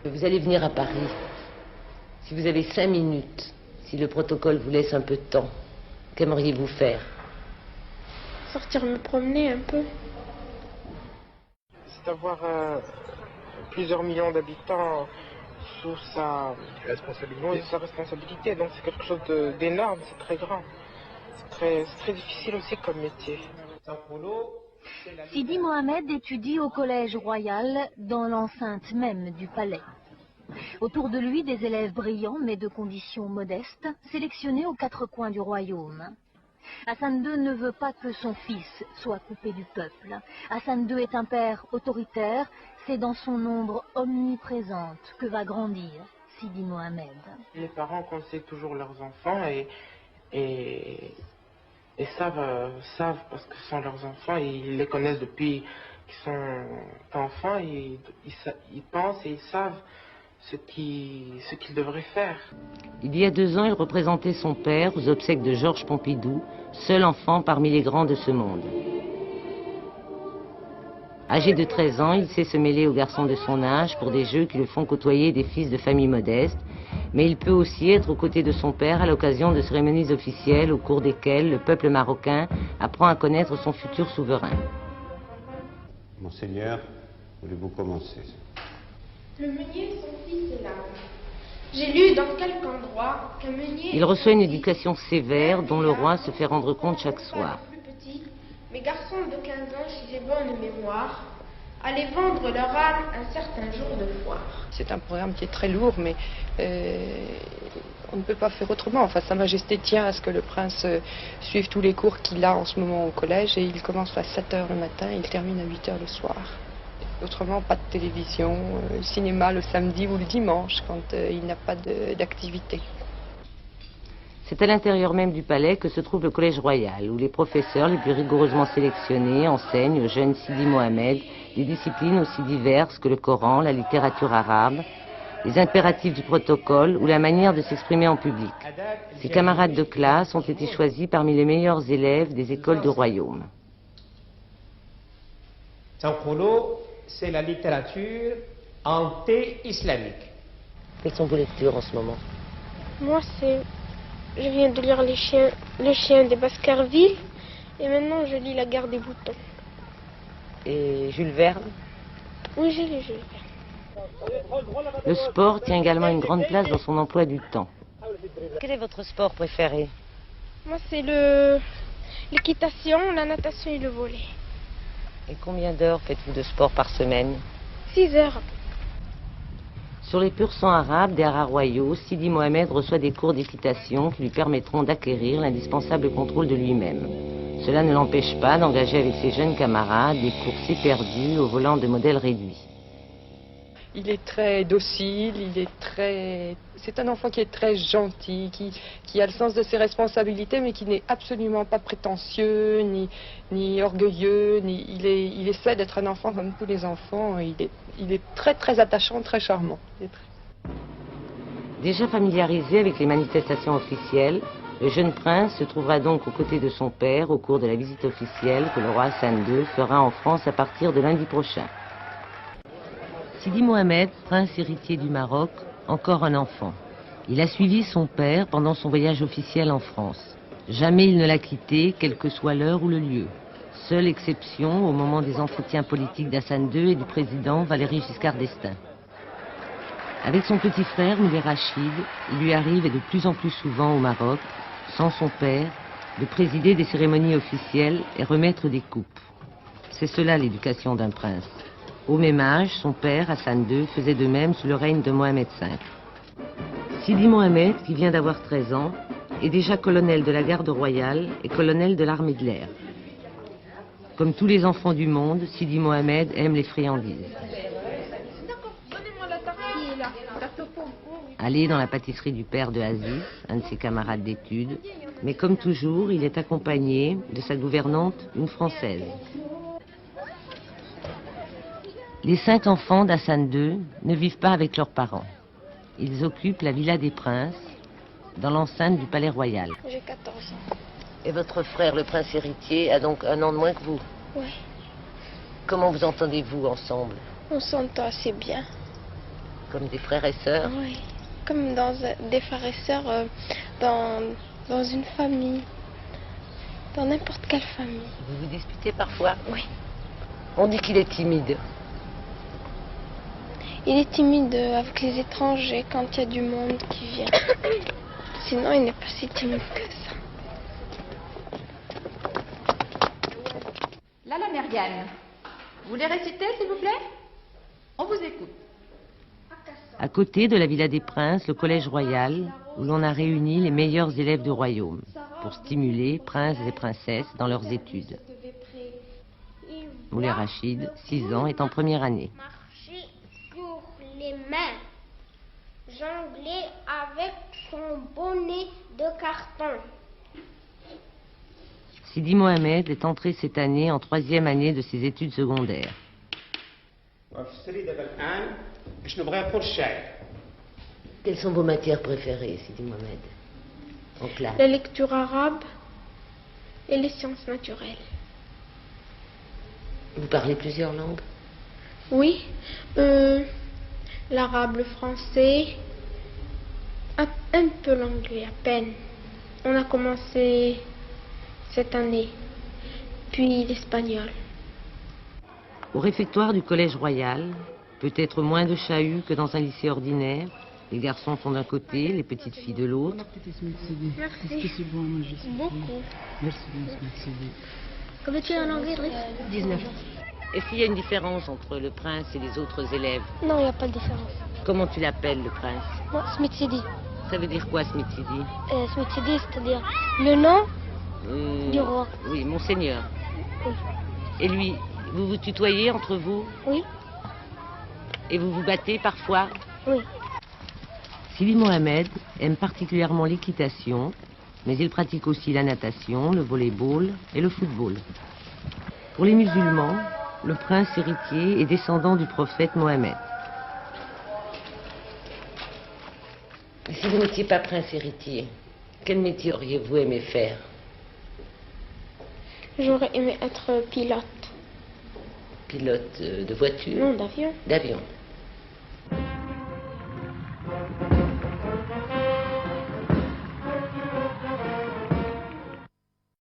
Vous allez venir à Paris. Si vous avez 5 minutes, si le protocole vous laisse un peu de temps, qu'aimeriez-vous faire? Sortir me promener un peu. C'est d'avoir plusieurs millions d'habitants sous sa responsabilité. Donc c'est quelque chose d'énorme, c'est très grand. C'est très difficile aussi comme métier. Sidi Mohamed étudie au Collège Royal, dans l'enceinte même du palais. Autour de lui, des élèves brillants, mais de conditions modestes, sélectionnés aux 4 coins du royaume. Hassan II ne veut pas que son fils soit coupé du peuple. Hassan II est un père autoritaire, c'est dans son ombre omniprésente que va grandir Sidi Mohamed. Les parents conseillent toujours leurs enfants et savent parce que ce sont leurs enfants, ils les connaissent depuis qu'ils sont enfants, ils pensent et ils savent ce qu'ils devraient faire. Il y a 2 ans, il représentait son père aux obsèques de Georges Pompidou, seul enfant parmi les grands de ce monde. Âgé de 13 ans, il sait se mêler aux garçons de son âge pour des jeux qui le font côtoyer des fils de familles modestes, mais il peut aussi être aux côtés de son père à l'occasion de cérémonies officielles au cours desquelles le peuple marocain apprend à connaître son futur souverain. Monseigneur, voulez-vous commencer? Le meunier, son fils est là. J'ai lu dans quelque endroit qu'un meunier... Il reçoit une éducation sévère dont le roi se fait rendre compte chaque soir. Mes garçons de 15 ans, si j'ai bonne mémoire, allaient vendre leur âne un certain jour de foire. C'est un programme qui est très lourd, mais on ne peut pas faire autrement. Enfin, Sa Majesté tient à ce que le prince suive tous les cours qu'il a en ce moment au collège, et il commence à 7 h le matin et il termine à 8 h le soir. Autrement, pas de télévision, cinéma le samedi ou le dimanche, quand il n'a pas d'activité. C'est à l'intérieur même du palais que se trouve le Collège Royal, où les professeurs les plus rigoureusement sélectionnés enseignent au jeune Sidi Mohamed des disciplines aussi diverses que le Coran, la littérature arabe, les impératifs du protocole ou la manière de s'exprimer en public. Ses camarades de classe ont été choisis parmi les meilleurs élèves des écoles du royaume. Sankholo, c'est la littérature anti-islamique. Quelles sont vos lectures en ce moment? Moi, je viens de lire Le chien des Baskerville et maintenant je lis La guerre des boutons. Et Jules Verne? Oui, j'ai lu Jules Verne. Le sport tient également une grande place dans son emploi du temps. Quel est votre sport préféré? Moi, c'est l'équitation, la natation et le volley. Et combien d'heures faites-vous de sport par semaine? 6 heures. Sur les purs sangs arabes des haras royaux, Sidi Mohamed reçoit des cours d'équitation qui lui permettront d'acquérir l'indispensable contrôle de lui-même. Cela ne l'empêche pas d'engager avec ses jeunes camarades des courses éperdues au volant de modèles réduits. Il est très docile, c'est un enfant qui est très gentil, qui a le sens de ses responsabilités, mais qui n'est absolument pas prétentieux, ni orgueilleux, il essaie d'être un enfant comme tous les enfants. Il est très très attachant, très charmant. Déjà familiarisé avec les manifestations officielles, le jeune prince se trouvera donc aux côtés de son père au cours de la visite officielle que le roi Hassan II fera en France à partir de lundi prochain. Sidi Mohamed, prince héritier du Maroc, encore un enfant. Il a suivi son père pendant son voyage officiel en France. Jamais il ne l'a quitté, quelle que soit l'heure ou le lieu. Seule exception au moment des entretiens politiques d'Hassan II et du président Valéry Giscard d'Estaing. Avec son petit frère, Moulay Rachid, il lui arrive, et de plus en plus souvent au Maroc, sans son père, de présider des cérémonies officielles et remettre des coupes. C'est cela l'éducation d'un prince. Au même âge, son père, Hassan II, faisait de même sous le règne de Mohamed V. Sidi Mohamed, qui vient d'avoir 13 ans, est déjà colonel de la garde royale et colonel de l'armée de l'air. Comme tous les enfants du monde, Sidi Mohamed aime les friandises. Aller dans la pâtisserie du père de Aziz, un de ses camarades d'études, mais comme toujours, il est accompagné de sa gouvernante, une Française. Les 5 enfants d'Hassan II ne vivent pas avec leurs parents. Ils occupent la Villa des Princes, dans l'enceinte du Palais Royal. J'ai 14 ans. Et votre frère, le prince héritier, a donc 1 an de moins que vous? Oui. Comment vous entendez-vous ensemble? On s'entend assez bien. Comme des frères et sœurs? Oui, comme des frères et sœurs dans une famille, dans n'importe quelle famille. Vous vous disputez parfois? Oui. On dit qu'il est timide. Il est timide avec les étrangers quand il y a du monde qui vient. Sinon, il n'est pas si timide que ça. Là, la Mériane. Vous voulez réciter, s'il vous plaît? On vous écoute. À côté de la Villa des Princes, le Collège Royal, où l'on a réuni les meilleurs élèves du royaume pour stimuler princes et princesses dans leurs études. Moulay Rachid, 6 ans, est en première année. Marcher sur les mains, jongler avec son bonnet de carton. Sidi Mohamed est entré cette année en 3e année de ses études secondaires. Quelles sont vos matières préférées, Sidi Mohamed, en classe? La lecture arabe et les sciences naturelles. Vous parlez plusieurs langues? Oui, l'arabe, le français, un peu l'anglais, à peine. On a commencé cette année, puis l'espagnol. Au réfectoire du Collège Royal, peut-être moins de chahut que dans un lycée ordinaire. Les garçons sont d'un côté, les petites filles de l'autre. Merci. Beaucoup. Combien tu es en anglais, 19. Est-ce qu'il y a une différence entre le prince et les autres élèves? Non, il n'y a pas de différence. Comment tu l'appelles, le prince? Moi, Smith Sidi. Ça veut dire quoi, Smith Sidi? Smith Sidi, c'est-à-dire le nom du roi. Oui, monseigneur. Oui. Et lui, vous vous tutoyez entre vous? Oui. Et vous vous battez parfois? Oui. Sidi Mohamed aime particulièrement l'équitation, mais il pratique aussi la natation, le volley-ball et le football. Pour les musulmans, le prince héritier est descendant du prophète Mohammed. Si vous n'étiez pas prince héritier, quel métier auriez-vous aimé faire? J'aurais aimé être pilote. Pilote de voiture? Non, d'avion. D'avion.